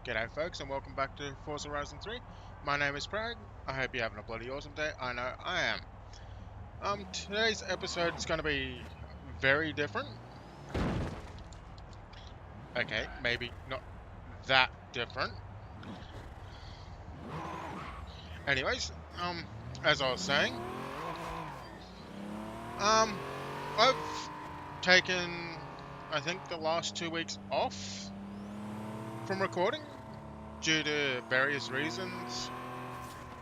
G'day folks and welcome back to Forza Horizon 3. My name is Prag. I hope you're having a bloody awesome day. I know I am. Today's episode is going to be very different. Okay, maybe not that different. Anyways, as I was saying, I've taken, I think, the last 2 weeks off from recording due to various reasons.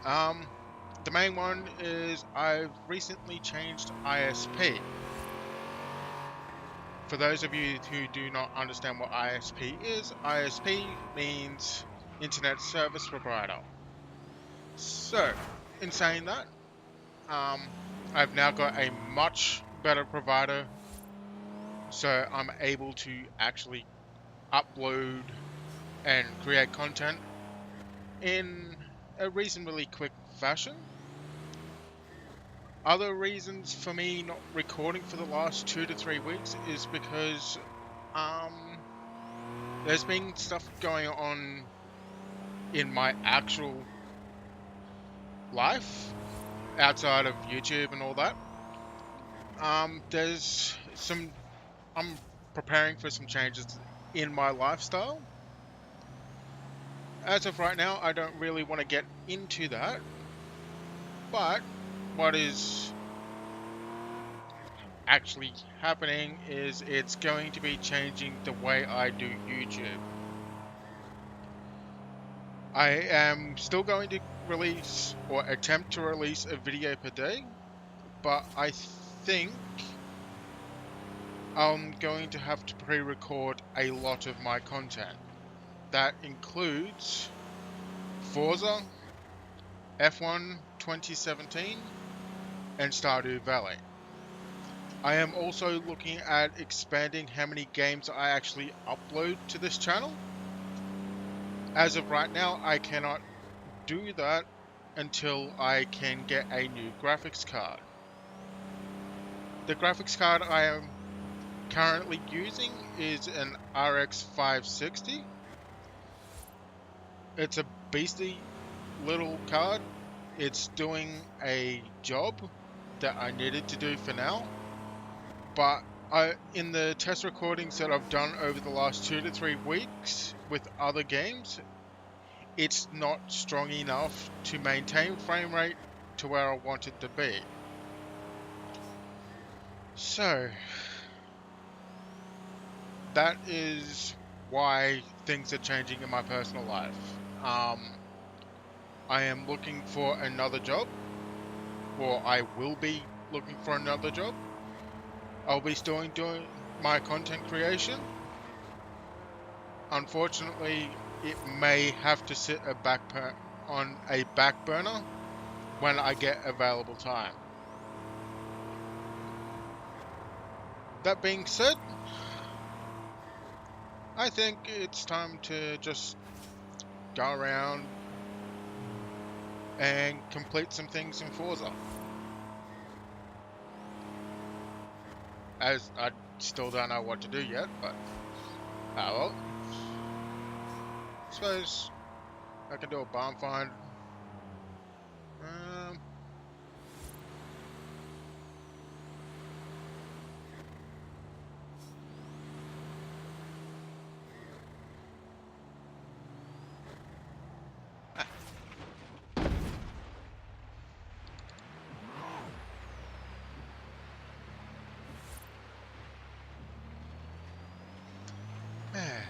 The main one is I've recently changed ISP. For those of you who do not understand what ISP means Internet Service Provider. So, in saying that, I've now got a much better provider, so I'm able to actually upload and create content in a reasonably quick fashion. Other reasons for me not recording for the last 2 to 3 weeks is because there's been stuff going on in my actual life outside of YouTube and all that. There's some, I'm preparing for some changes in my lifestyle. As of right now, I don't really want to get into that, but what is actually happening is it's going to be changing the way I do YouTube. I am still going to release or attempt to release a video per day, but I think I'm going to have to pre-record a lot of my content. That includes Forza, F1 2017, and Stardew Valley. I am also looking at expanding how many games I actually upload to this channel. As of right now, I cannot do that until I can get a new graphics card. The graphics card I am currently using is an RX 560. It's a beastly little card. It's doing a job that I needed to do for now, but in the test recordings that I've done over the last 2 to 3 weeks with other games, it's not strong enough to maintain frame rate to where I want it to be. So that is why things are changing in my personal life. I am looking for another job, or I will be looking for another job. I'll be still doing my content creation. Unfortunately, it may have to sit on a back burner when I get available time. That being said, I think it's time to just go around and complete some things in Forza. As I still don't know what to do yet, but well. Suppose I can do a bomb find. Um, ah.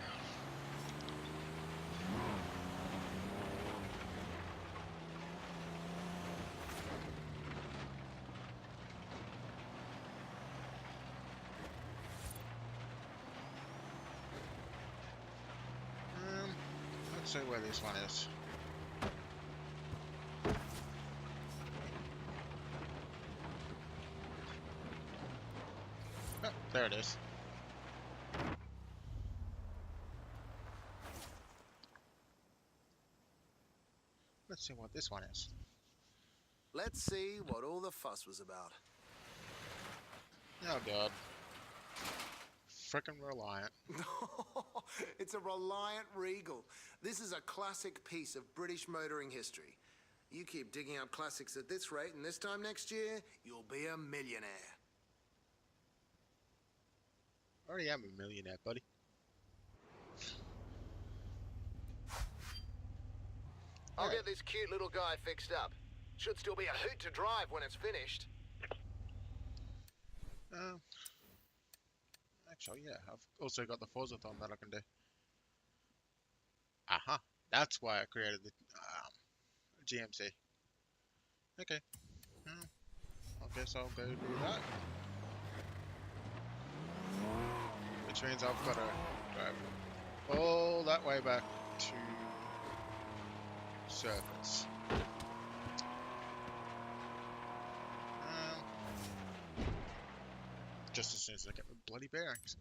Let's see where this one is. Oh, there it is. Let's see what this one is. Let's see what all the fuss was about. Oh god. Frickin' Reliant. It's a Reliant Regal. This is a classic piece of British motoring history. You keep digging up classics at this rate, and this time next year, you'll be a millionaire. I already am a millionaire, buddy. I'll get this cute little guy fixed up. Should still be a hoot to drive when it's finished. Actually, yeah, I've also got the Forzathon that I can do. Aha, that's why I created the GMC. Okay, I guess I'll go do that. Which means I've got to drive all that way back to surface. Just as soon as I get my bloody bearings.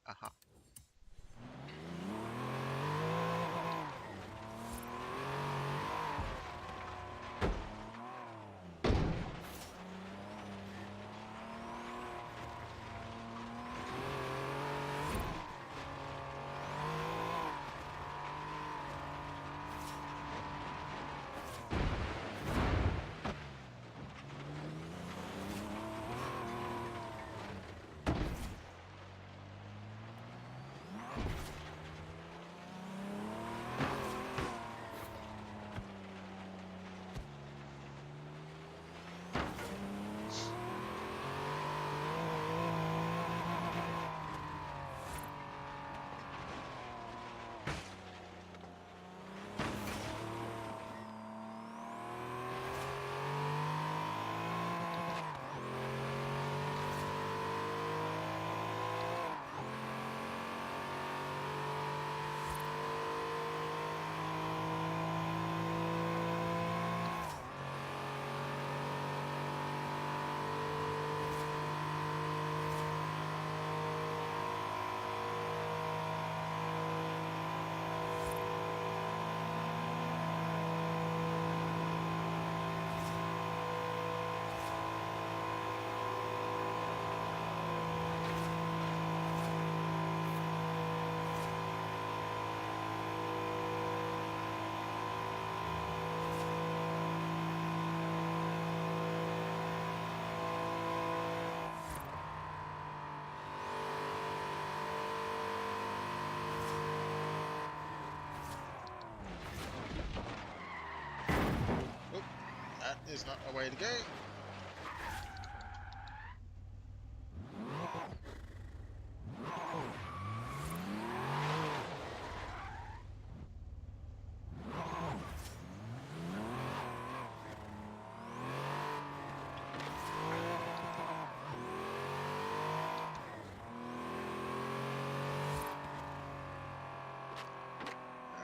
Aha. That is not a way to go.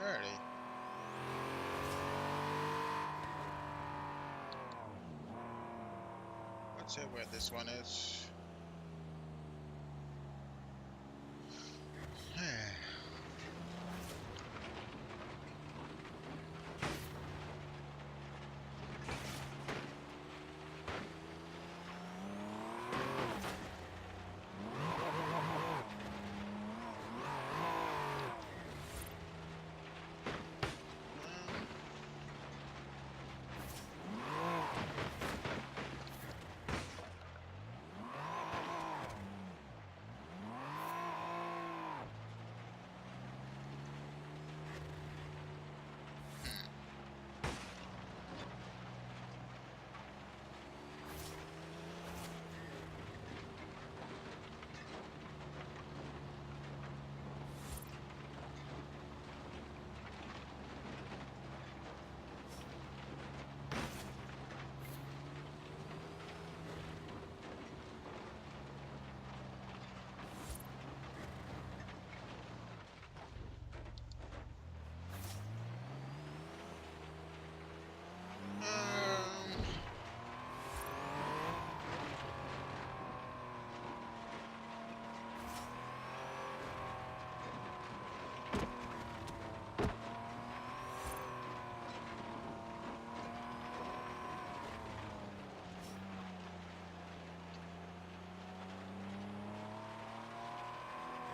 Alrighty. Let's see where this one is.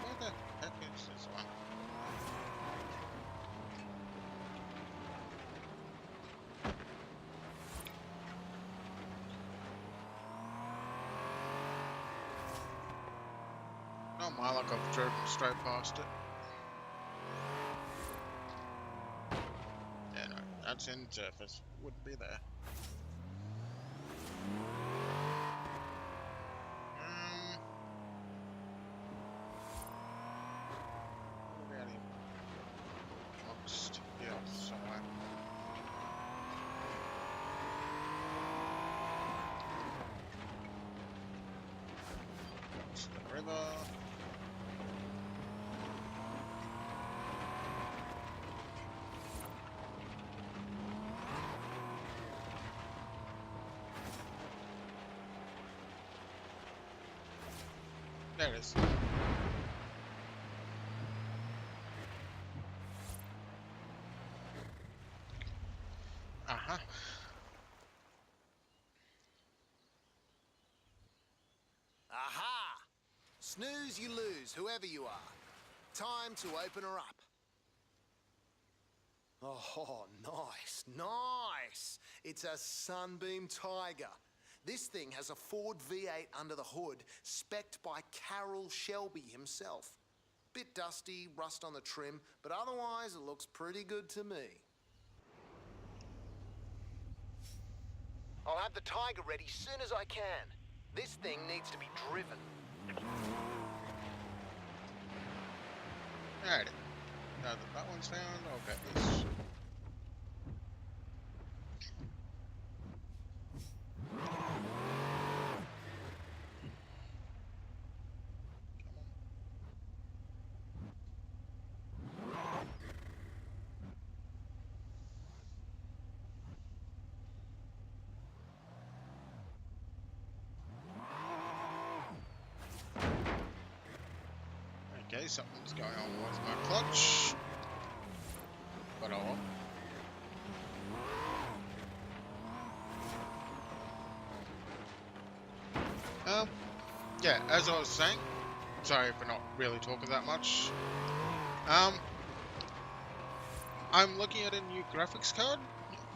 Where the heck is this one? Oh my, like I've driven straight past it. Yeah, no, that's in surface. Wouldn't be there. What about him? Amongst here somewhere. Across the river. There it is. Uh-huh. Aha! Snooze, you lose, whoever you are. Time to open her up. Oh, nice, nice. It's a Sunbeam Tiger. This thing has a Ford V8 under the hood, spec'd by Carroll Shelby himself. Bit dusty, rust on the trim, but otherwise it looks pretty good to me. I'll have the Tiger ready soon as I can. This thing needs to be driven. Alright. Now that that one's found, I'll get this. Okay, something's going on with my clutch. But oh well. Yeah, as I was saying, sorry for not really talking that much. I'm looking at a new graphics card.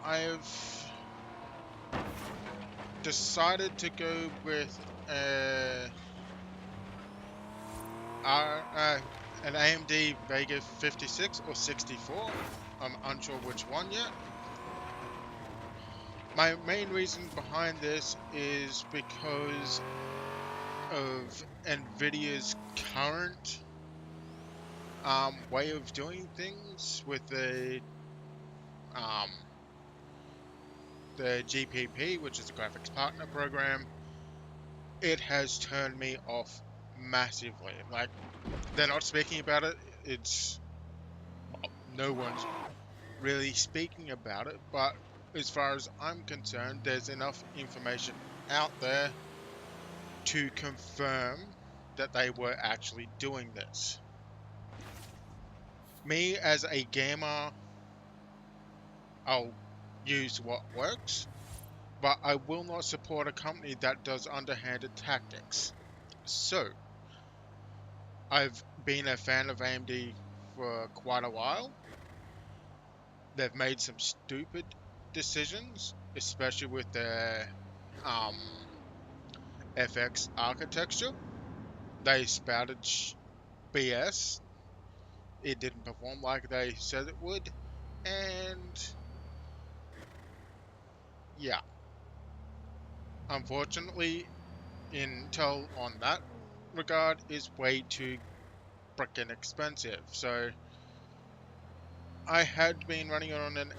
I've decided to go with an AMD Vega 56 or 64. I'm unsure which one yet. My main reason behind this is because of nVidia's current way of doing things with the GPP, which is the graphics partner program. It has turned me off massively. Like, they're not speaking about it. It's no one's really speaking about it, but as far as I'm concerned, there's enough information out there to confirm that they were actually doing this. Me as a gamer, I'll use what works, but I will not support a company that does underhanded tactics. So, I've been a fan of AMD for quite a while. They've made some stupid decisions, especially with their FX architecture. They spouted BS. It didn't perform like they said it would, and yeah, unfortunately, Intel on that regard is way too freaking expensive. So I had been running it on an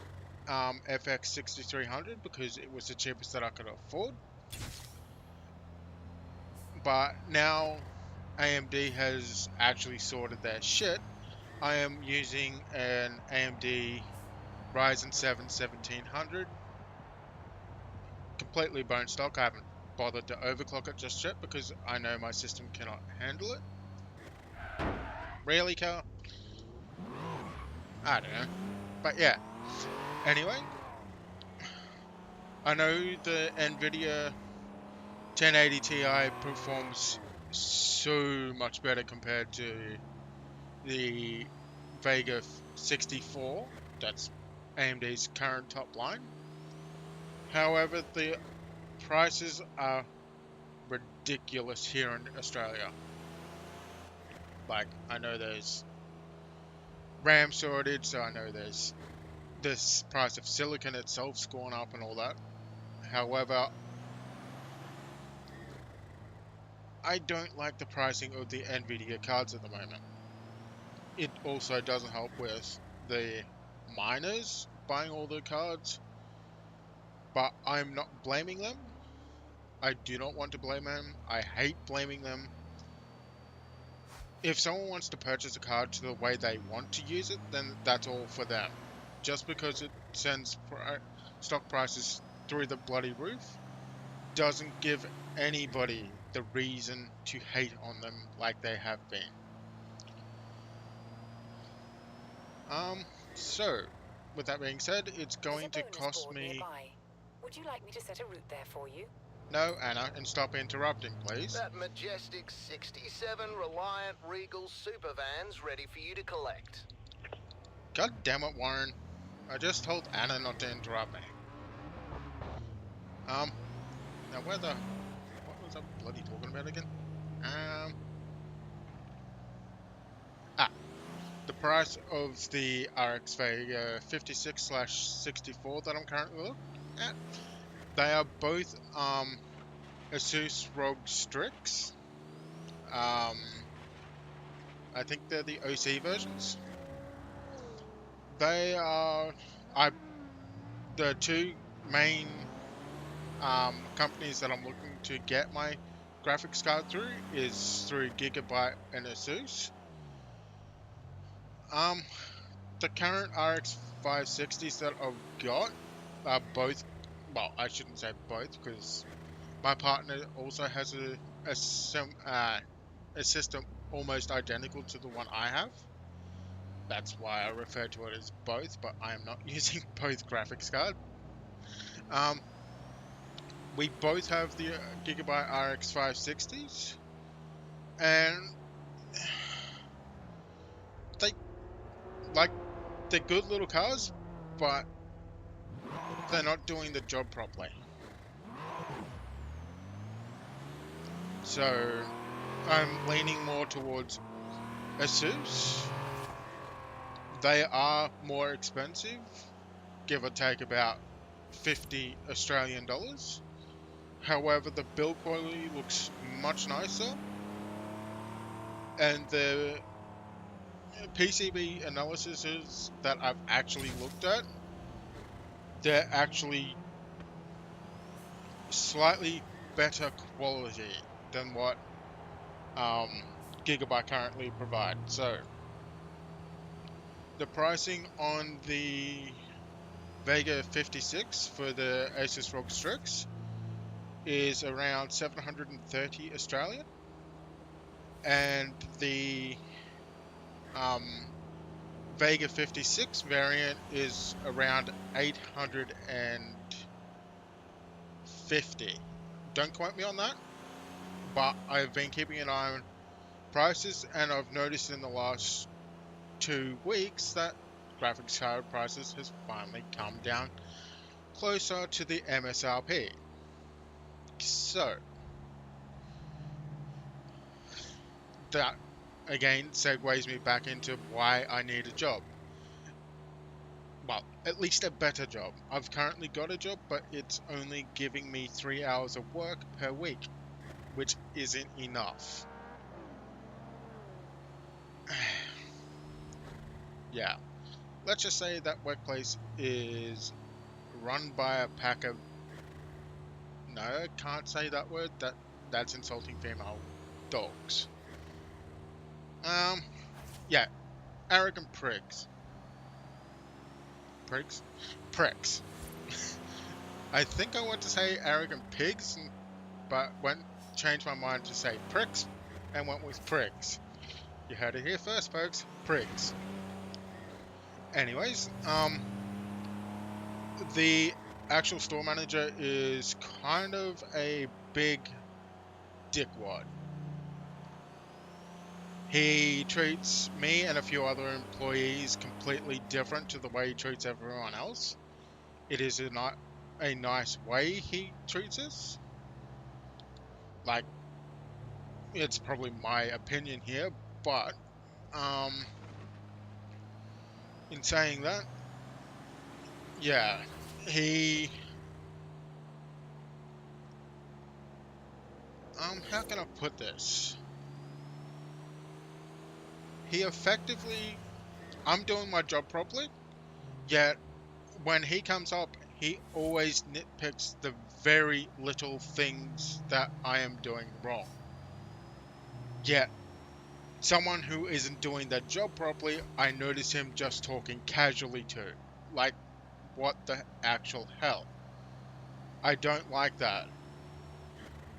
FX 6300 because it was the cheapest that I could afford. But now AMD has actually sorted their shit. I am using an AMD Ryzen 7 1700, completely bone stock. I haven't bothered to overclock it just yet because I know my system cannot handle it. Really, car? I don't know. But yeah. Anyway, I know the nVidia 1080 Ti performs so much better compared to the Vega 64. That's AMD's current top line. However, the prices are ridiculous here in Australia. Like, I know there's RAM shortage, so I know there's this price of silicon itself's gone up and all that. However, I don't like the pricing of the nVidia cards at the moment. It also doesn't help with the miners buying all the cards, but I'm not blaming them. I do not want to blame them. I hate blaming them. If someone wants to purchase a card to the way they want to use it, then that's all for them. Just because it sends stock prices through the bloody roof doesn't give anybody the reason to hate on them like they have been. So, with that being said, it's going to cost me... Nearby. Would you like me to set a route there for you? No, Anna, and stop interrupting, please. That majestic 67 Reliant Regal Supervan's ready for you to collect. God damn it, Warren. I just told Anna not to interrupt me. Now what was I bloody talking about again? The price of the RX Vega 56/64 that I'm currently looking at. They are both Asus ROG Strix. I think they're the OC versions. They are the two main companies that I'm looking to get my graphics card through is through Gigabyte and Asus. The current RX 560s that I've got are both, well, I shouldn't say both, because my partner also has a system almost identical to the one I have. That's why I refer to it as both, but I am not using both graphics cards. We both have the Gigabyte RX 560s, and they're good little cars, but they're not doing the job properly. So I'm leaning more towards Asus. They are more expensive, give or take about 50 Australian dollars. However, the build quality looks much nicer, and the PCB analyses that I've actually looked at, they're actually slightly better quality than what Gigabyte currently provide. So the pricing on the Vega 56 for the Asus ROG Strix is around 730 Australian, and the Vega 56 variant is around 850. Don't quote me on that, but I've been keeping an eye on prices, and I've noticed in the last 2 weeks that graphics card prices has finally come down closer to the MSRP. So that again segues me back into why I need a job. Well, at least a better job. I've currently got a job, but it's only giving me 3 hours of work per week, which isn't enough. Yeah, let's just say that workplace is run by a pack of... No, I can't say that word. That's insulting female dogs. Yeah, arrogant prigs. Pricks. I think I want to say arrogant pigs, but changed my mind to say pricks and went with prigs. You heard it here first, folks. Prigs. Anyways, the actual store manager is kind of a big dickwad. He treats me and a few other employees completely different to the way he treats everyone else. It is a nice way he treats us. Like, it's probably my opinion here, But in saying that, yeah, he how can I put this? He effectively, I'm doing my job properly, yet when he comes up, he always nitpicks the very little things that I am doing wrong. Yet, someone who isn't doing their job properly, I notice him just talking casually to. Like, what the actual hell? I don't like that.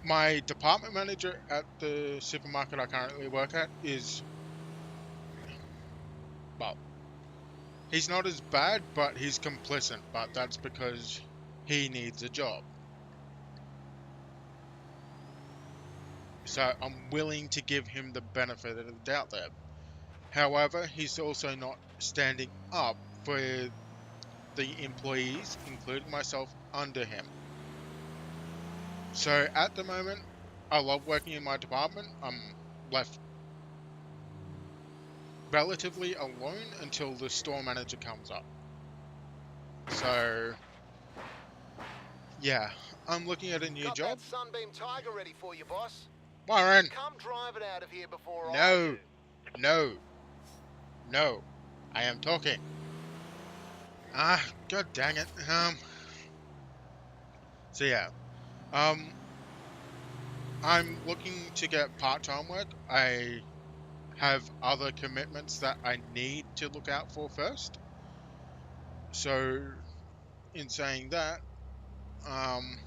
My department manager at the supermarket I currently work at is, well, he's not as bad, but he's complicit, but that's because he needs a job. So I'm willing to give him the benefit of the doubt there. However, he's also not standing up for the employees, including myself, under him. So at the moment, I love working in my department. I'm left relatively alone until the store manager comes up. So, yeah, I'm looking at a new Got job. that Sunbeam Tiger ready for you, boss. Warren, Come drive it out of here before I no, do. no, no, I am talking. Ah, god dang it. So yeah, um, I'm looking to get part-time work. I have other commitments that I need to look out for first. So, in saying that, um,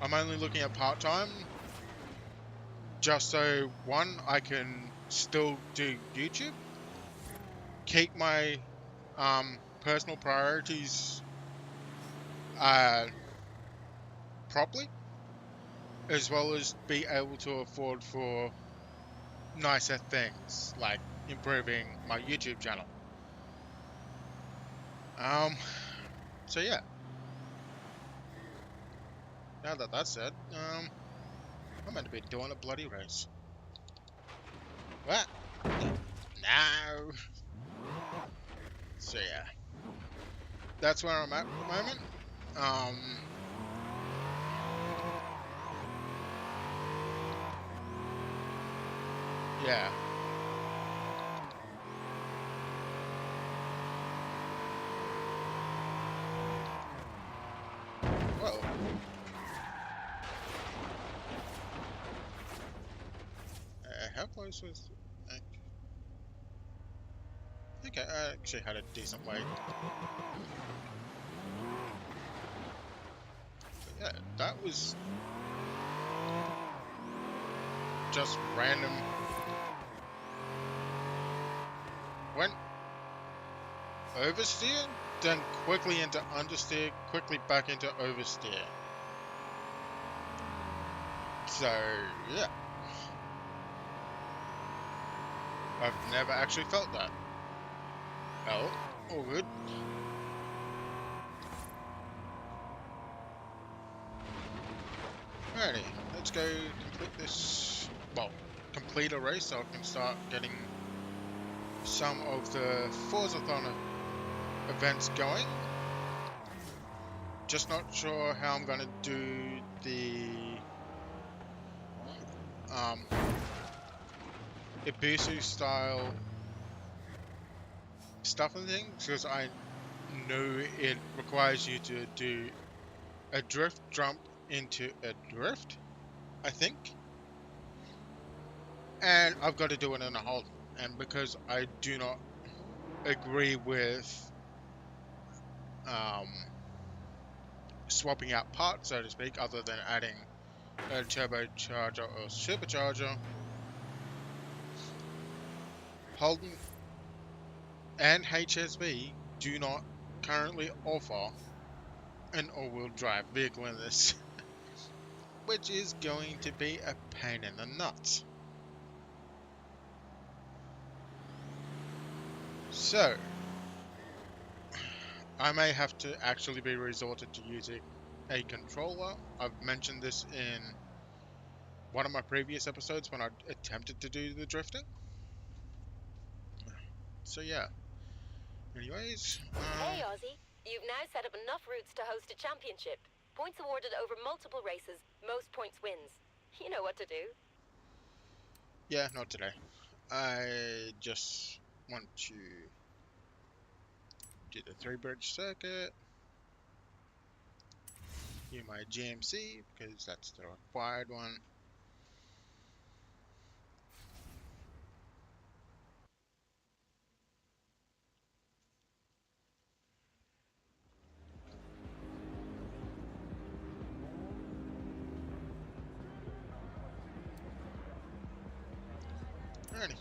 I'm only looking at part-time just so, one, I can still do YouTube, keep my personal priorities uh, properly, as well as be able to afford for nicer things like improving my YouTube channel. Um, so yeah, now that that's said, I'm meant to be doing a bloody race. What? No. So yeah, that's where I'm at the moment. Um, yeah. Well, how close was? I think I actually had a decent way. But yeah, that was just random. Went oversteer, then quickly into understeer, quickly back into oversteer. So yeah, I've never actually felt that. Well, all good. Alrighty, let's go complete this. Well, complete a race so I can start getting some of the Forzathon events going. Just not sure how I'm gonna do the Ibisu style stuff and things, because I know it requires you to do a drift jump into a drift, I think, and I've got to do it in a hold. And because I do not agree with um, swapping out parts, so to speak, other than adding a turbocharger or supercharger, Holden and HSV do not currently offer an all-wheel drive vehicle in this, which is going to be a pain in the nuts. So, I may have to actually be resorted to using a controller. I've mentioned this in one of my previous episodes when I attempted to do the drifting. So yeah. Anyways, Hey, Ozzy. You've now set up enough routes to host a championship. Points awarded over multiple races. Most points wins. You know what to do. yeah, not today. I just want to do the 3-bridge circuit. Use my GMC because that's the required one. Alrighty.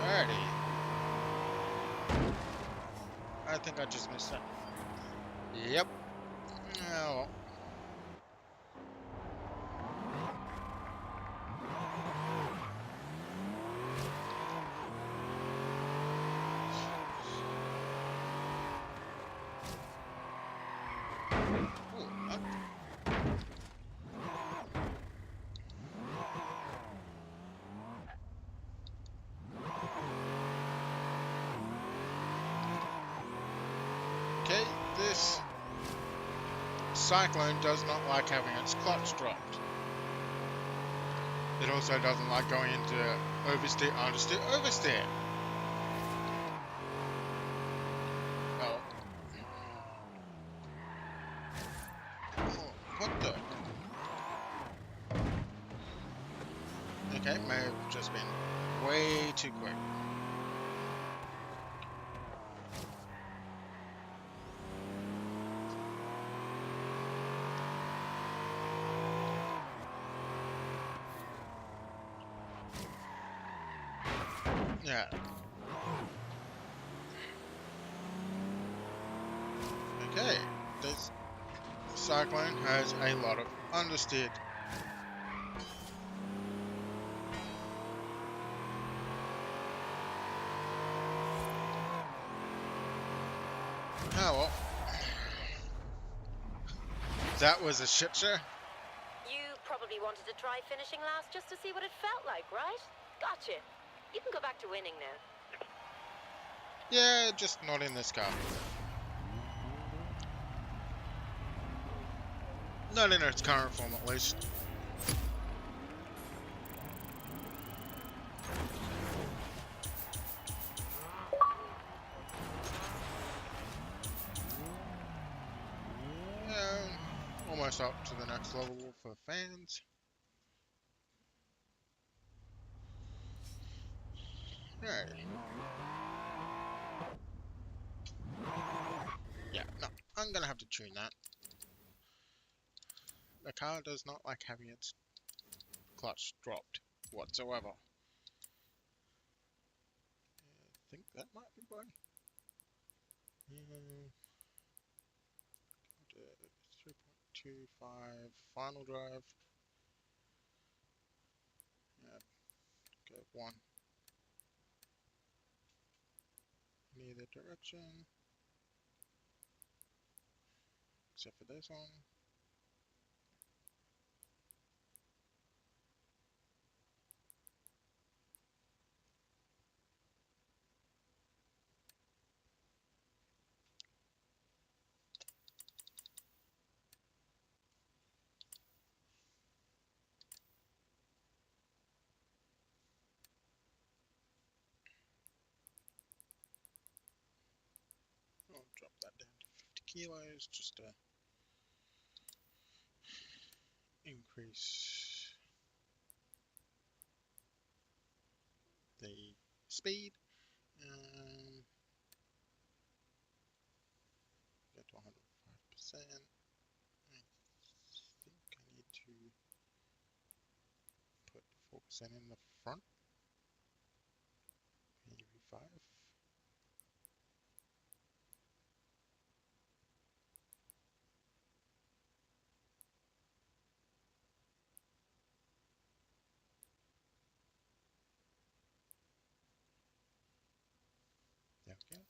Alrighty. I think I just missed that. Yep. Oh. Ooh, okay, this Cyclone does not like having its clutch dropped. It also doesn't like going into oversteer, understeer, oversteer. Oh. Oh, what the? Okay, may have just been way too quick. Yeah. Okay, this Cyclone has a lot of understeered. Oh well. That was a shit show. You probably wanted to try finishing last just to see what it felt like, right? Gotcha. You can go back to winning now. Yeah, just not in this car. Not in its current form, at least. Yeah, almost up to the next level for fans. Alrighty. Yeah, no, I'm gonna have to tune that. The car does not like having its clutch dropped whatsoever. I think that might be why. 3.25 final drive. Yeah, go one in either direction. except for this one. I'll drop that down to 50 kilos just to increase the speed. Go to 105%. I think I need to put 4% in the front. Maybe 5. There we go.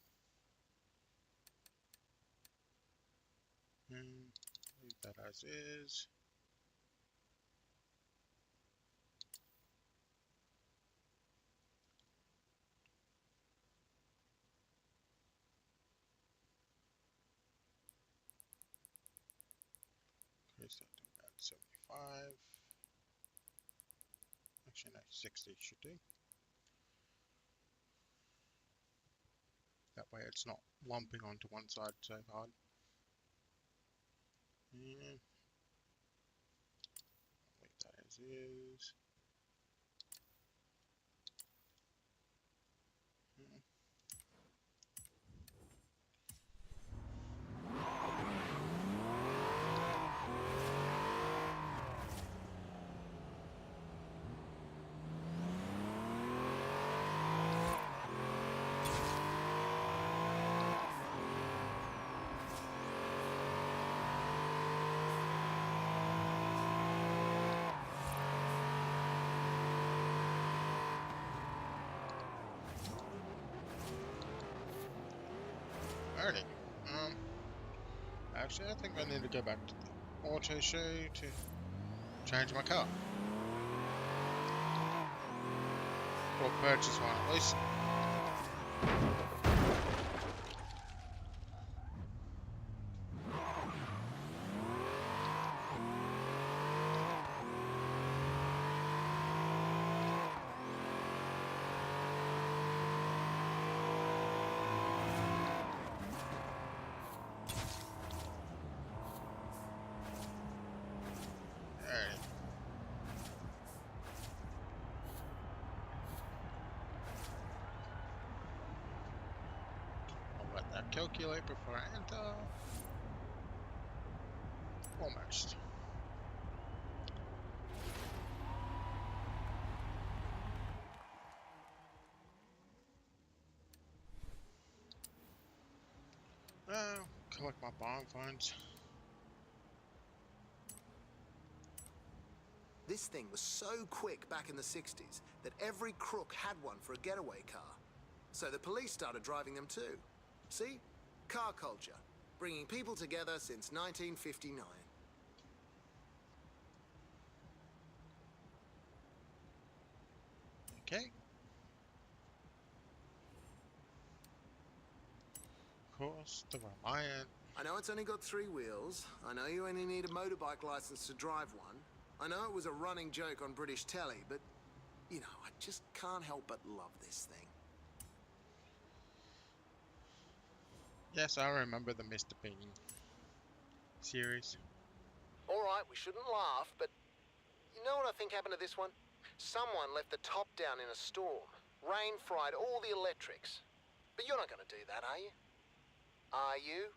Leave that as is. Increase that to about 75. Actually, no, 60 should do. That way it's not lumping onto one side so hard. Leave that as is. Alrighty. Actually, I think I need to go back to the auto show to change my car. Or purchase one at least. Calculate before I enter. Almost. Collect my bond funds. This thing was so quick back in the 60s that every crook had one for a getaway car. So the police started driving them too. See? Car culture. Bringing people together since 1959. Okay. Of course, the Reliant. I know it's only got 3 wheels. I know you only need a motorbike license to drive one. I know it was a running joke on British telly, but, you know, I just can't help but love this thing. Yes, I remember the Mr. Bean series. Alright, we shouldn't laugh, but you know what I think happened to this one? Someone left the top down in a storm. Rain fried all the electrics. But you're not going to do that, are you? Are you?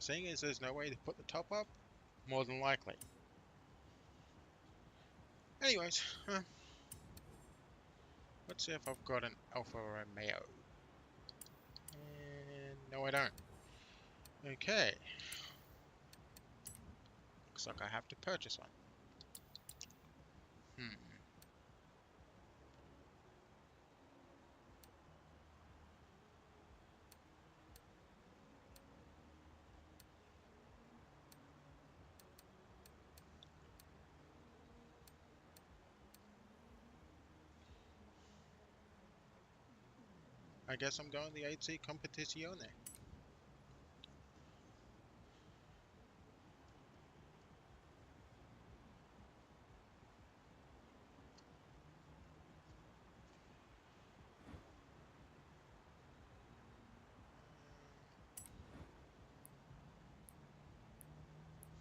Seeing as there's no way to put the top up, more than likely. Anyways, let's see if I've got an Alfa Romeo. And no, I don't. Okay. Looks like I have to purchase one. I guess I'm going the 8C Competizione.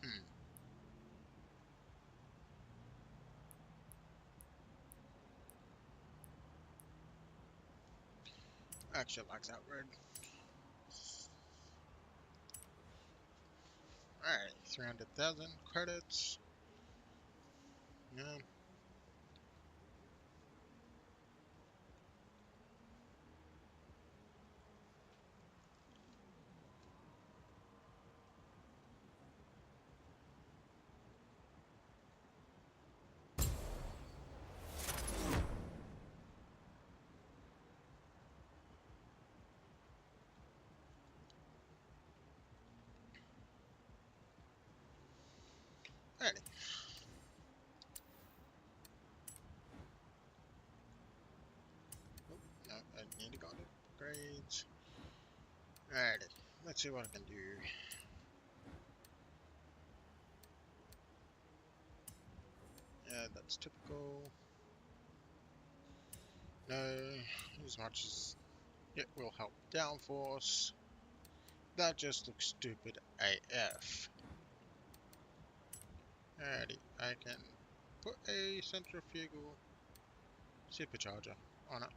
Hmm. Actually likes that red. Alright, 300,000 credits. Yeah. Alrighty. Oh, no, I need to go to grades. Alrighty. Let's see what I can do. Yeah, that's typical. No, as much as it will help downforce. That just looks stupid AF. Alrighty, I can put a centrifugal supercharger on it.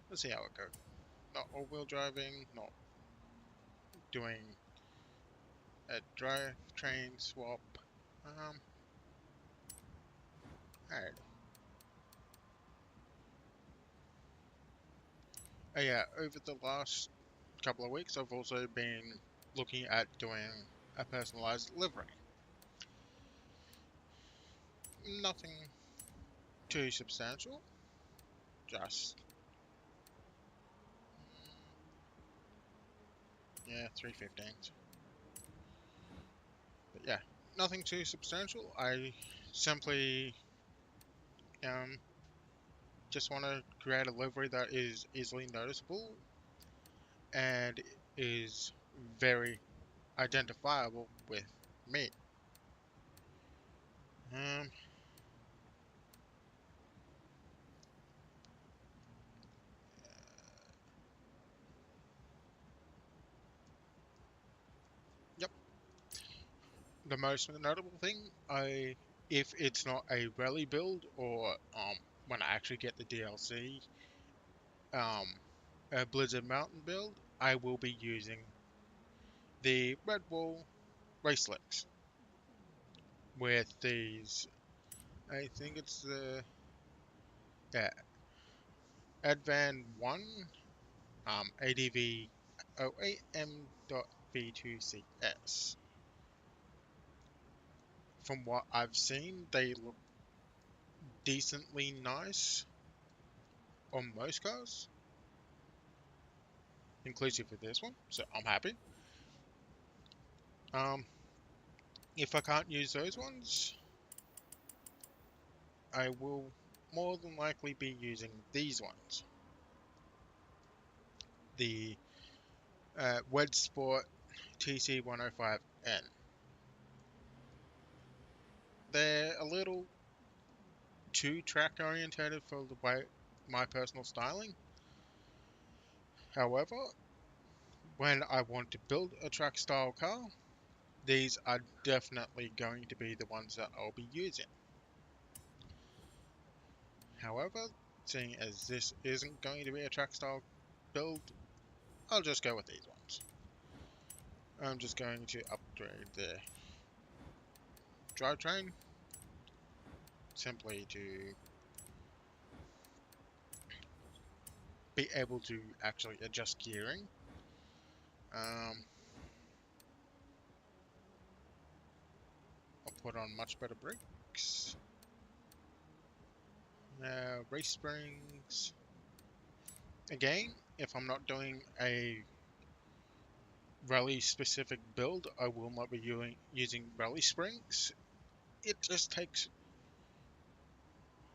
Let's see how it goes. Not all-wheel driving, not doing a drivetrain swap. Alright. Oh yeah, over the last couple of weeks, I've also been looking at doing a personalized livery. Nothing too substantial, just, yeah, 315s. But yeah, nothing too substantial. I simply um, just want to create a livery that is easily noticeable and is very identifiable with me. Um, yep. The most notable thing, if it's not a rally build or when I actually get the DLC, um, a Blizzard Mountain build, I will be using the Red Bull race slicks with these. I think it's the yeah, Advan 1 ADV 08M.V2CS. From what I've seen, they look decently nice on most cars, inclusive of this one, so I'm happy. Um, if I can't use those ones, I will more than likely be using these ones. The Wed Sport TC105N. They're a little too track orientated for the way my personal styling. However, when I want to build a track style car, these are definitely going to be the ones that I'll be using. However, seeing as this isn't going to be a track style build, I'll just go with these ones. I'm just going to upgrade the drivetrain simply to be able to actually adjust gearing. I'll put on much better brakes. Race springs. Again, if I'm not doing a rally specific build, I will not be using rally springs. It just takes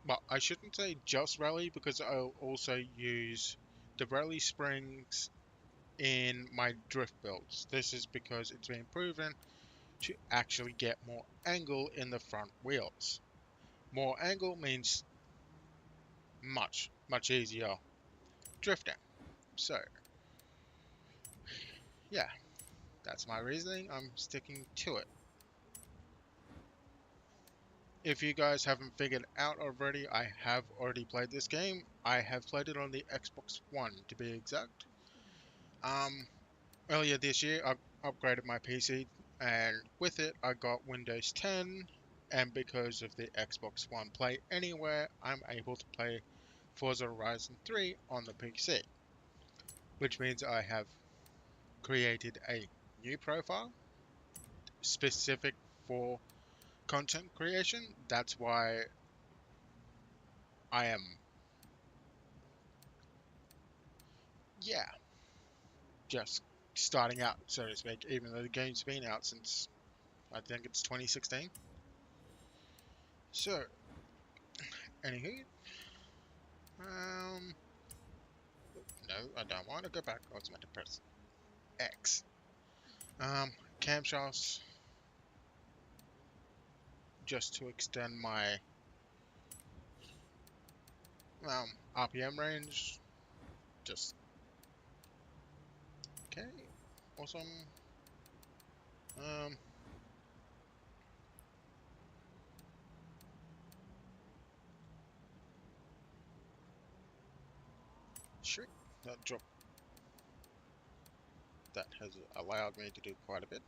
well, I shouldn't say just rally because I'll also use the rally springs in my drift builds. This is because it's been proven to actually get more angle in the front wheels. More angle means much easier drifting. So, yeah, that's my reasoning. I'm sticking to it. If you guys haven't figured out already, I have already played this game. I have played it on the Xbox One, to be exact. Um, Earlier this year, I upgraded my PC, and with it, I got Windows 10. And because of the Xbox One Play Anywhere, I'm able to play Forza Horizon 3 on the PC, which means I have created a new profile specific for content creation. That's why I am, yeah, just starting out, so to speak, even though the game's been out since I think it's 2016. So, anywho, um, no, I don't want to go back. I was meant to press X. Camshafts, just to extend my RPM range. Just okay, awesome. Um, sure, that drop that has allowed me to do quite a bit.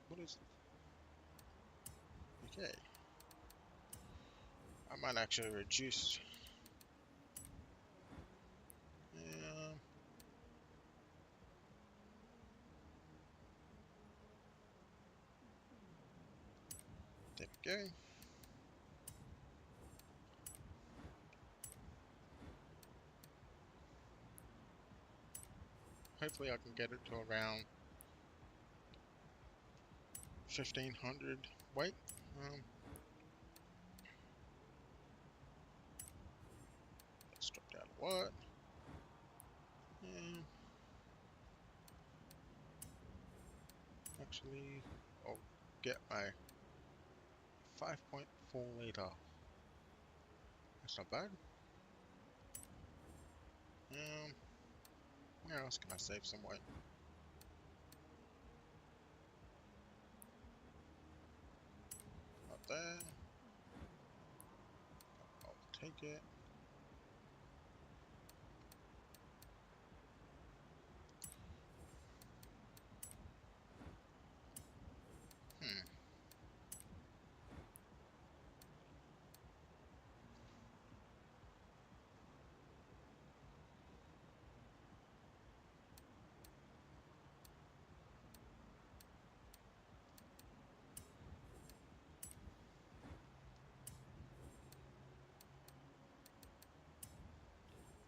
What is okay? I might actually reduce. Um, there we go. Hopefully, I can get it to around 1500 weight. Let's drop down a lot. Um, Actually, I'll get my 5.4 liter. That's not bad. Um, where else can I save some weight? Not there. I'll take it. Hmm.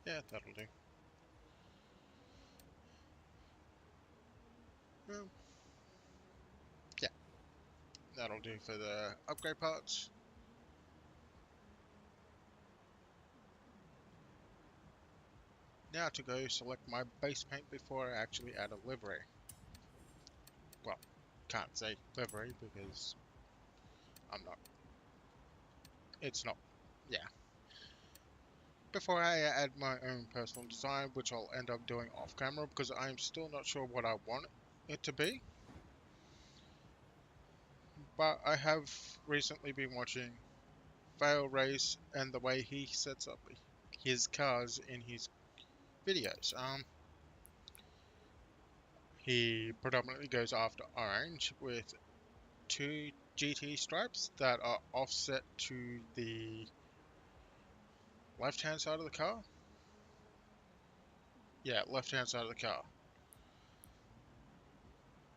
Yeah, that'll do. Well, yeah, that'll do for the upgrade parts. Now to go select my base paint before I actually add a livery. Well, can't say livery because I'm not. It's not. Yeah. Before I add my own personal design, which I'll end up doing off camera because I'm still not sure what I want it to be. But I have recently been watching Fail Race and the way he sets up his cars in his videos. He predominantly goes after orange with two GT stripes that are offset to the left-hand side of the car. Yeah, left-hand side of the car.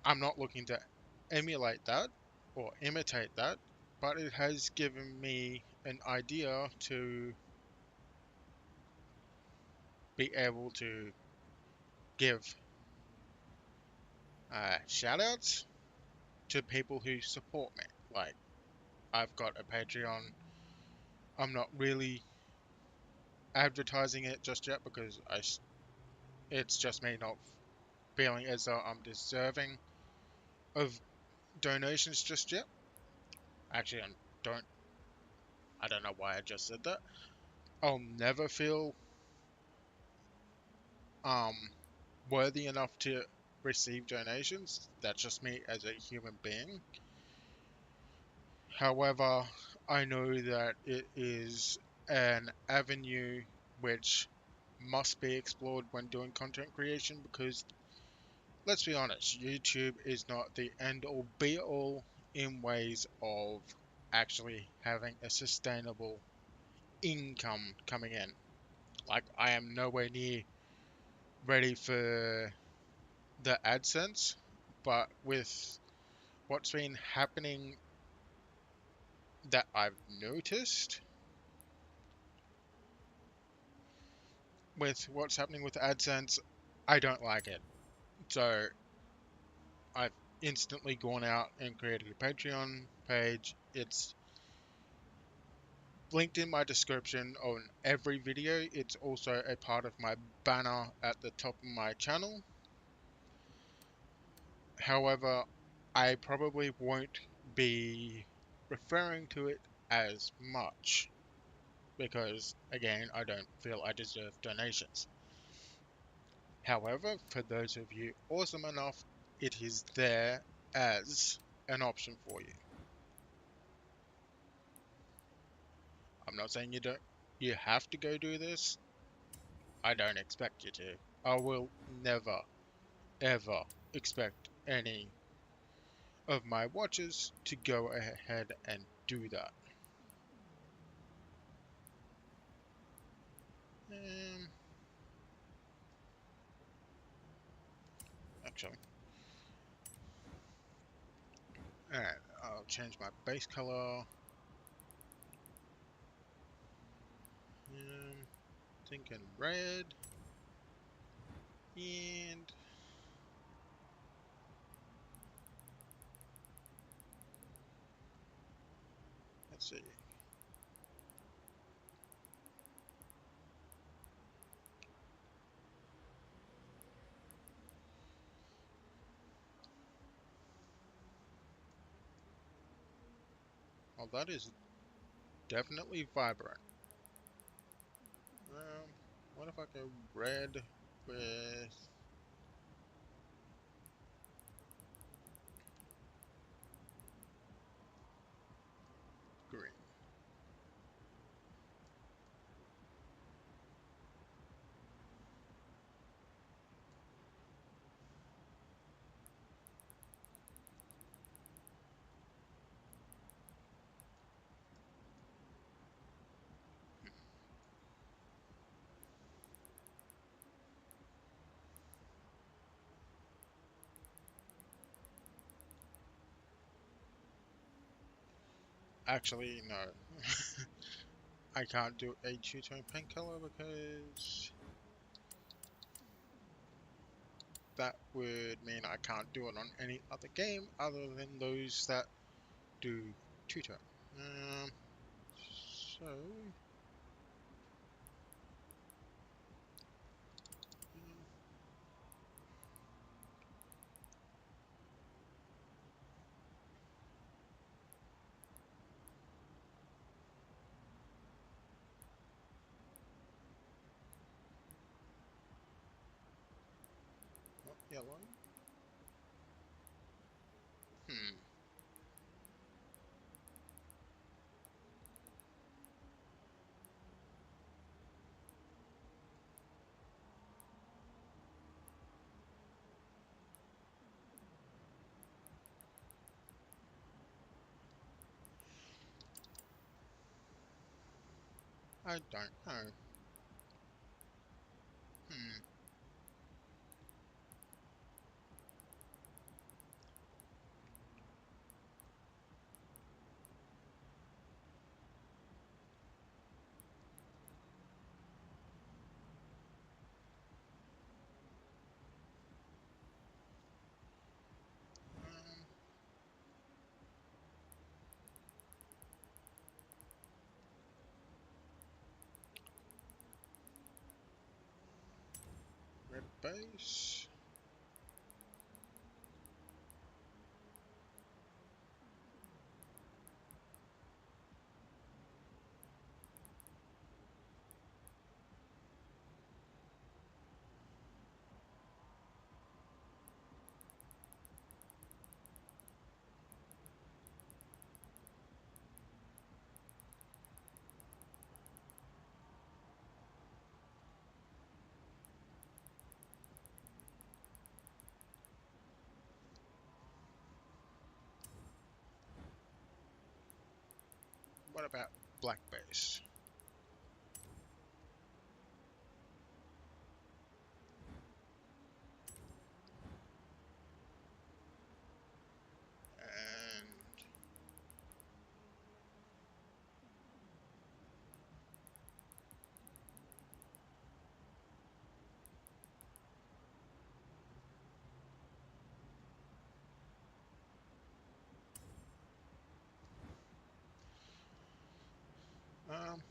I'm not looking to emulate that or imitate that, but it has given me an idea to be able to give shout outs to people who support me. Like, I've got a Patreon I'm not really advertising it just yet because it's just me not feeling as though I'm deserving of donations just yet. Actually, don't I don't know why I just said that. I'll never feel um worthy enough to receive donations. That's just me as a human being. However, I know that it is an avenue which must be explored when doing content creation because let's be honest, YouTube is not the end all be all in ways of actually having a sustainable income coming in. Like, I am nowhere near ready for the AdSense, but with what's been happening that I've noticed, with what's happening with AdSense, I don't like it. So I've instantly gone out and created a Patreon page. It's linked in my description on every video. It's also a part of my banner at the top of my channel. However, I probably won't be referring to it as much because, again, I don't feel I deserve donations. However, for those of you awesome enough, it is there as an option for you. I'm not saying you have to go do this. I don't expect you to. I will never, ever expect any of my watchers to go ahead and do that. Um, Actually, alright, I'll change my base color. Thinking red, and let's see. Well, that is definitely vibrant. What if I go red with green? Actually, no. I can't do a two-tone paint color because that would mean I can't do it on any other game other than those that do two-tone. So, not yellow. Hmm. I don't know. Hmm. Um, base. What about black base? And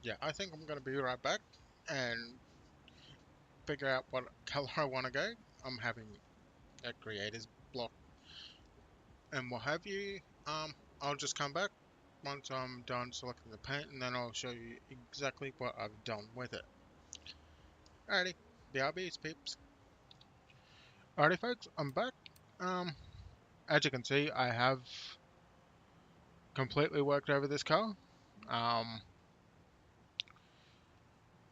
yeah, I think I'm gonna be right back and figure out what color I want to go. I'm having a creators block and what have you. I'll just come back once I'm done selecting the paint, and then I'll show you exactly what I've done with it. Alrighty, BRBs peeps. Alrighty folks, I'm back. Um, as you can see, I have completely worked over this car. I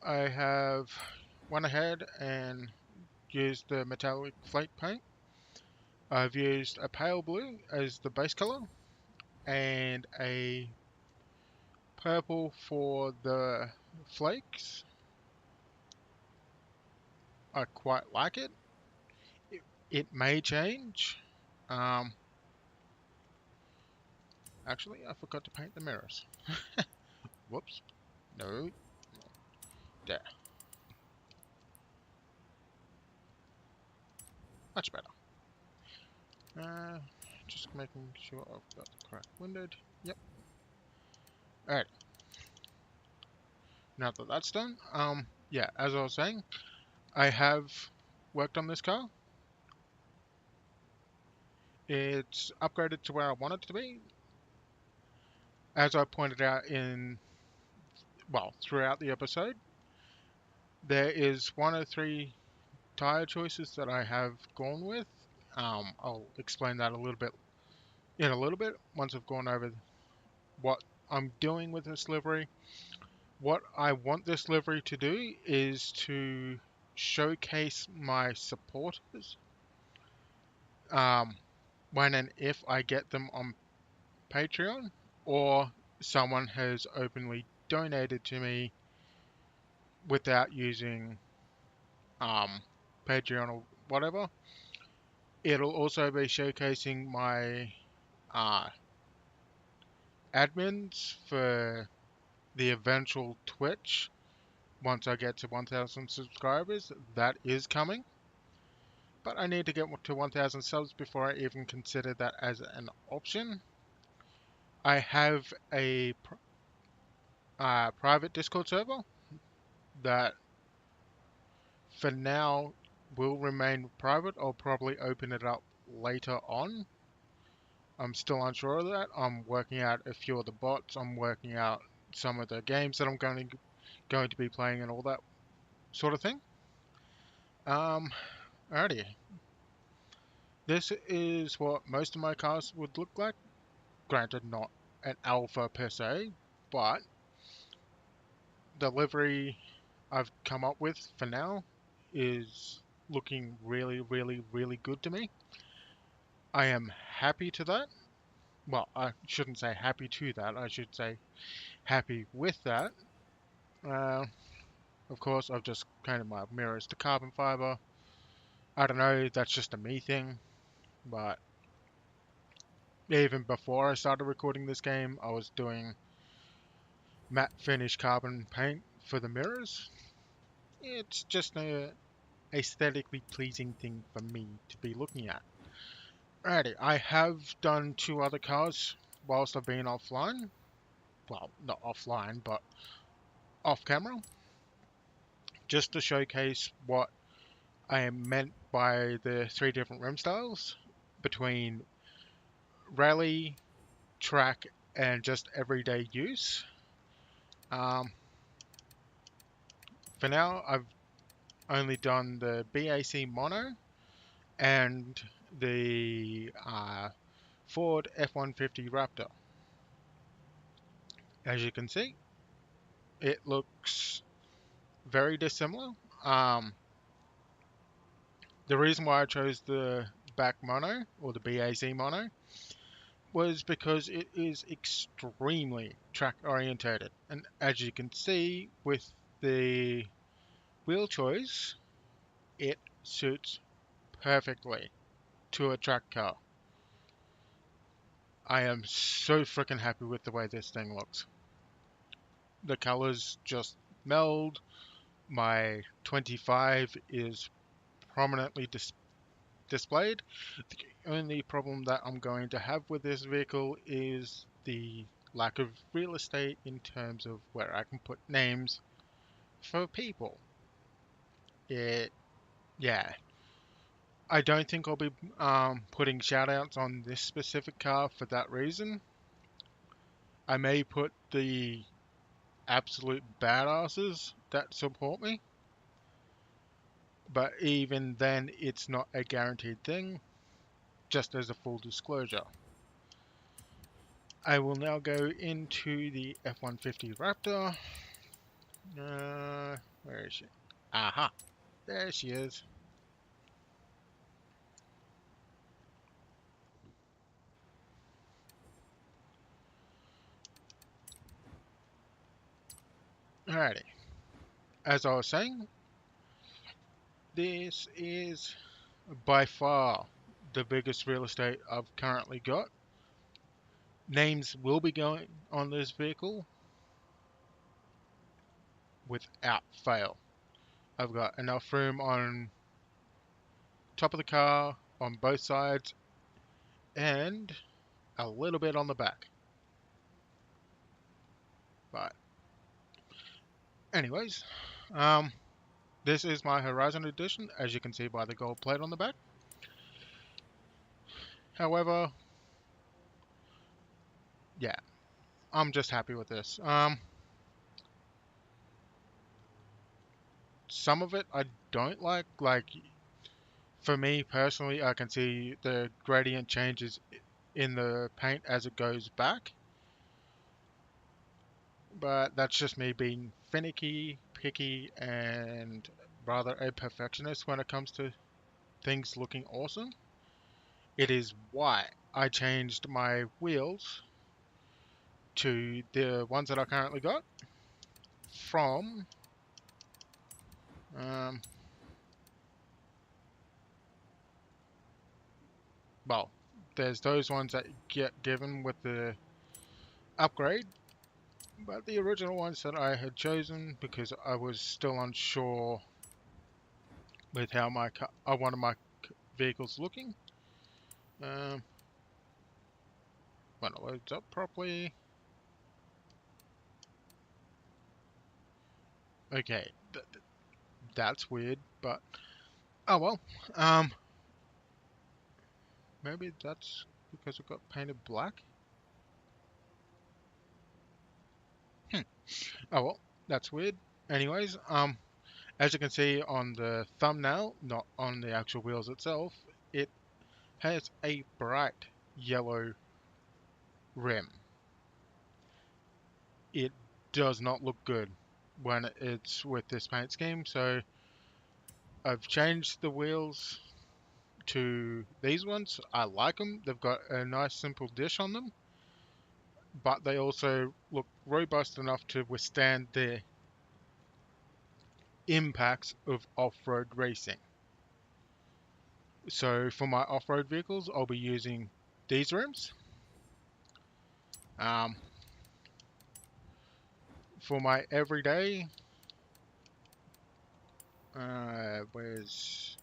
have went ahead and used the metallic flake paint. I've used a pale blue as the base color and a purple for the flakes. I quite like it. It may change. Um, Actually, I forgot to paint the mirrors. Whoops. No. There. Much better. Uh, just making sure I've got the correct windowed. Yep. Alright. Now that that's done, yeah, as I was saying, I have worked on this car. It's upgraded to where I want it to be. As I pointed out well, throughout the episode, there is one of three tire choices that I have gone with. I'll explain that in a little bit once I've gone over what I'm doing with this livery. What I want this livery to do is to showcase my supporters when and if I get them on Patreon, or someone has openly donated to me without using Patreon or whatever. It'll also be showcasing my uh, admins for the eventual Twitch once I get to 1,000 subscribers. That is coming. But I need to get to 1,000 subs before I even consider that as an option. I have a private Discord server that for now will remain private. I'll probably open it up later on. I'm still unsure of that. I'm working out a few of the bots. I'm working out some of the games that I'm going to be playing and all that sort of thing. Alrighty. This is what most of my cars would look like. Granted, not an alpha per se, but the livery I've come up with for now is looking really, really, really good to me. I am happy to that. Well, I shouldn't say happy to that. I should say happy with that. Uh, of course, I've just painted my mirrors to carbon fiber. I don't know, that's just a me thing, but even before I started recording this game, I was doing matte finish carbon paint for the mirrors. It's just a aesthetically pleasing thing for me to be looking at. Alrighty, I have done two other cars whilst I've been offline. Well, not offline, but off camera. just to showcase what I am meant by the three different rim styles between rally, track, and just everyday use. Um, for now, I've only done the BAC mono and the Ford F-150 Raptor. As you can see, it looks very dissimilar. Um, the reason why I chose the back mono or the BAC mono was because it is extremely track orientated, and as you can see with the wheel choice, it suits perfectly to a track car. I am so freaking happy with the way this thing looks. The colors just meld. My 25 is prominently displayed. The only problem that I'm going to have with this vehicle is the lack of real estate in terms of where I can put names for people. Yeah, I don't think I'll be putting shoutouts on this specific car for that reason. I may put the absolute badasses that support me, but even then, it's not a guaranteed thing, just as a full disclosure. I will now go into the F-150 Raptor. Where is she? Aha, there she is. Alrighty, as I was saying, this is by far the biggest real estate I've currently got. Names will be going on this vehicle without fail. I've got enough room on top of the car, on both sides, and a little bit on the back. But anyways, this is my Horizon edition, as you can see by the gold plate on the back. However, yeah, I'm just happy with this. Some of it I don't like. Like, for me personally, I can see the gradient changes in the paint as it goes back. But that's just me being finicky, picky, and rather a perfectionist when it comes to things looking awesome. It is why I changed my wheels to the ones that I currently got from um, well, there's those ones that get given with the upgrade, but the original ones that I had chosen because I was still unsure with how I wanted my vehicles looking. When it loads up properly. Okay, that's weird, but oh well. Um, Maybe that's because it got painted black. Hmm. Oh well, that's weird. Anyways, as you can see on the thumbnail, not on the actual wheels itself, it has a bright yellow rim. It does not look good when it's with this paint scheme, so I've changed the wheels to these ones. I like them. They've got a nice simple dish on them, but they also look robust enough to withstand the impacts of off-road racing. So for my off-road vehicles, I'll be using these rims. Um, for my everyday, where's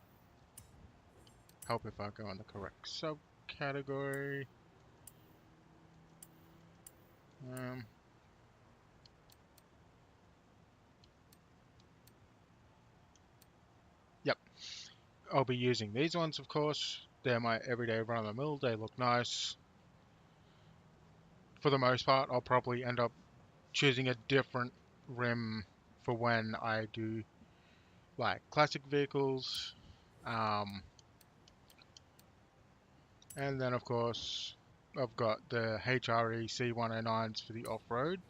help if I go in the correct subcategory? Um, I'll be using these ones, of course. They're my everyday run-of-the-mill. They look nice. For the most part, I'll probably end up choosing a different rim for when I do like classic vehicles. And then, of course, I've got the HRE C109s for the off-road.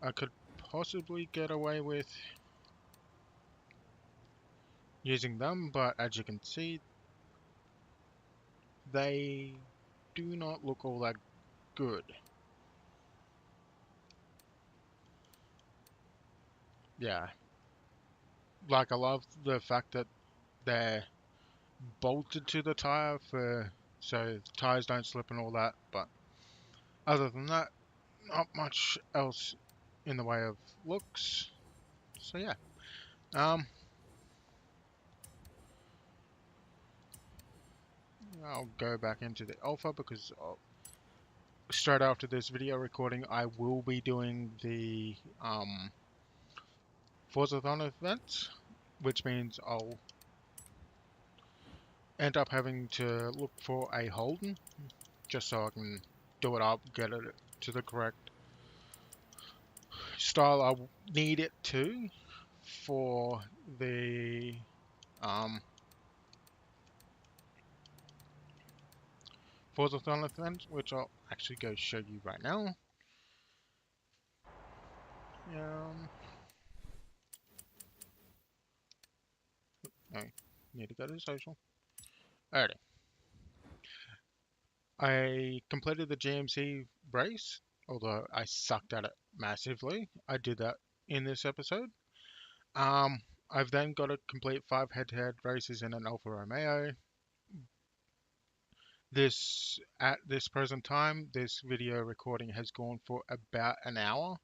I could possibly get away with using them, but as you can see, they do not look all that good. Yeah, like I love the fact that they're bolted to the tire for so the tires don't slip and all that, but other than that, not much else in the way of looks. So yeah, um, I'll go back into the alpha because straight after this video recording, I will be doing the Forzathon event, which means I'll end up having to look for a Holden just so I can do it up, get it to the correct style I need it to for the um, Forzathon event, which I'll actually go show you right now. No, need to go to social. Alrighty. I completed the GMC race, although I sucked at it massively. I did that in this episode. I've then got to complete 5 head-to-head races in an Alfa Romeo. At this present time, this video recording has gone for about an hour.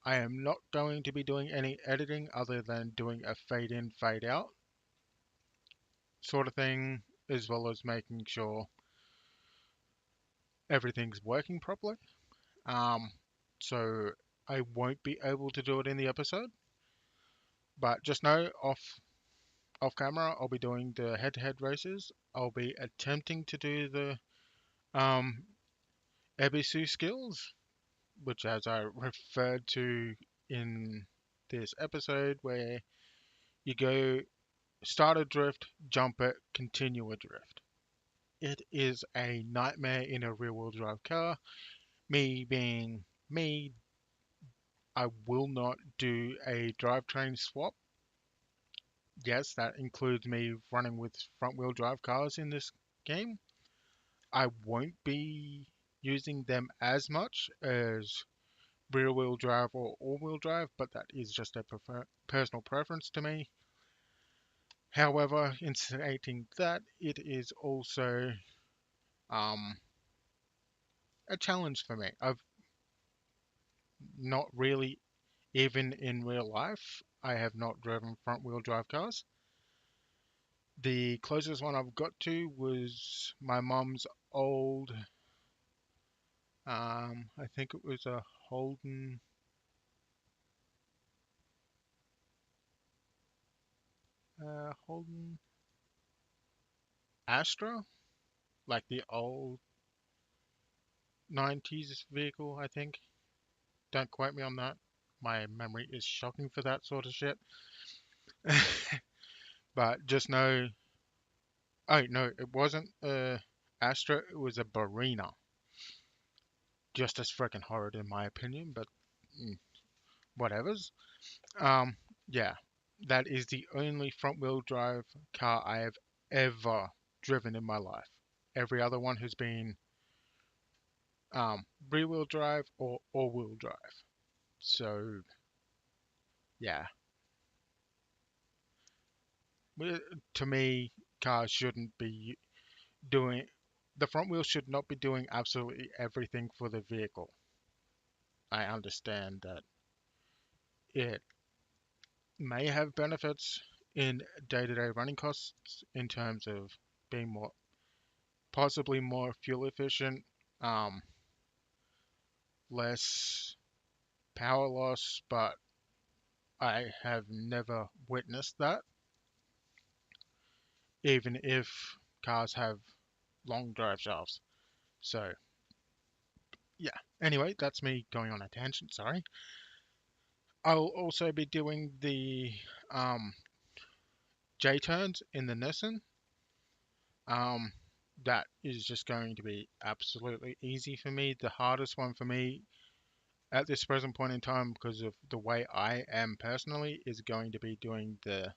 I am not going to be doing any editing other than doing a fade in, fade out sort of thing, as well as making sure everything's working properly. So I won't be able to do it in the episode, but just know off camera I'll be doing the head-to-head races. I'll be attempting to do the um, Ebisu skills, which as I referred to in this episode, where you go start a drift, jump it, continue a drift. It is a nightmare in a rear-wheel drive car. Me being me, I will not do a drivetrain swap. Yes, that includes me running with front-wheel drive cars in this game. I won't be using them as much as rear-wheel drive or all-wheel drive, but that is just a personal preference to me. However, in stating that, it is also um, a challenge for me. I've not really, even in real life, I have not driven front-wheel drive cars. The closest one I've got to was my mum's old, I think it was a Holden Astra, like the old 90s vehicle, I think. Don't quote me on that. My memory is shocking for that sort of shit. But just know, oh no, it wasn't a Astra, it was a Barina. Just as freaking horrid in my opinion, but whatevers. Um, yeah, that is the only front wheel drive car I have ever driven in my life. Every other one has been rear wheel drive or all wheel drive. So, yeah, to me, cars shouldn't be doing, the front wheel should not be doing absolutely everything for the vehicle. I understand that it may have benefits in day-to-day running costs in terms of being possibly more fuel efficient, um, less power loss, but I have never witnessed that. even if cars have long drive shafts. So yeah. Anyway, that's me going on a tangent. Sorry. I'll also be doing the um, J turns in the Nissan. Um, that is just going to be absolutely easy for me. The hardest one for me at this present point in time, because of the way I am personally, is going to be doing the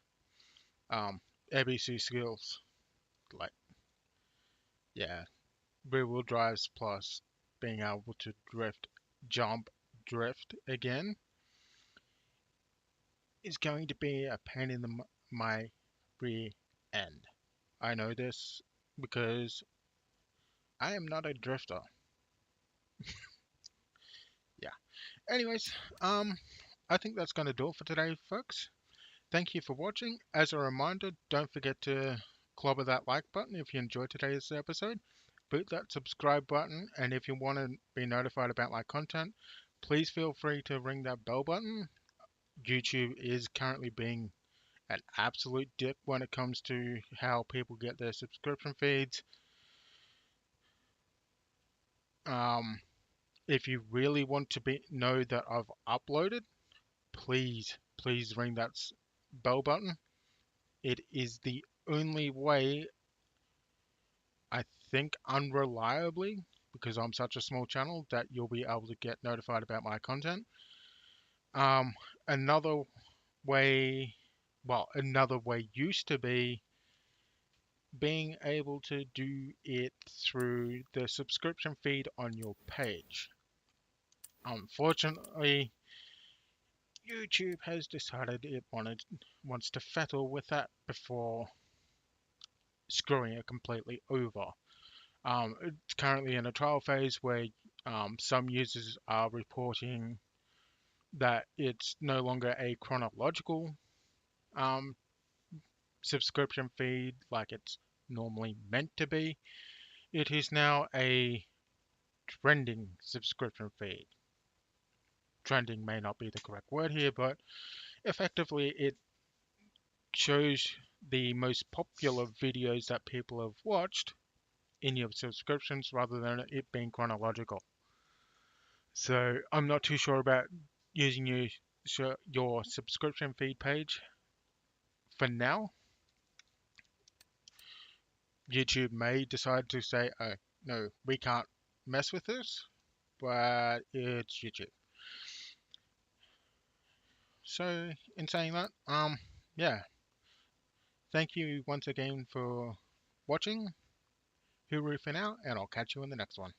um, ABC skills. Like, yeah, rear wheel drives plus being able to drift again is going to be a pain in my rear end. I know this because I am not a drifter. Yeah. Anyways, I think that's going to do it for today, folks. Thank you for watching. As a reminder, don't forget to clobber that like button if you enjoyed today's episode. Boot that subscribe button, and if you want to be notified about my content, please feel free to ring that bell button. YouTube is currently being an absolute dick when it comes to how people get their subscription feeds. Um, if you really want to know that I've uploaded, please ring that bell button. It is the only way, I think, unreliably, because I'm such a small channel, that you'll be able to get notified about my content. Um, another way, another way used to be being able to do it through the subscription feed on your page. Unfortunately, YouTube has decided it wants to settle with that before screwing it completely over. It's currently in a trial phase where some users are reporting that it's no longer a chronological um, subscription feed like it's normally meant to be. It is now a trending subscription feed. Trending may not be the correct word here, but effectively it shows the most popular videos that people have watched in your subscriptions rather than it being chronological. So I'm not too sure about using your subscription feed page for now. YouTube may decide to say, oh, no, we can't mess with this, but it's YouTube. So in saying that, yeah, thank you once again for watching. Hooroo for now, and I'll catch you in the next one.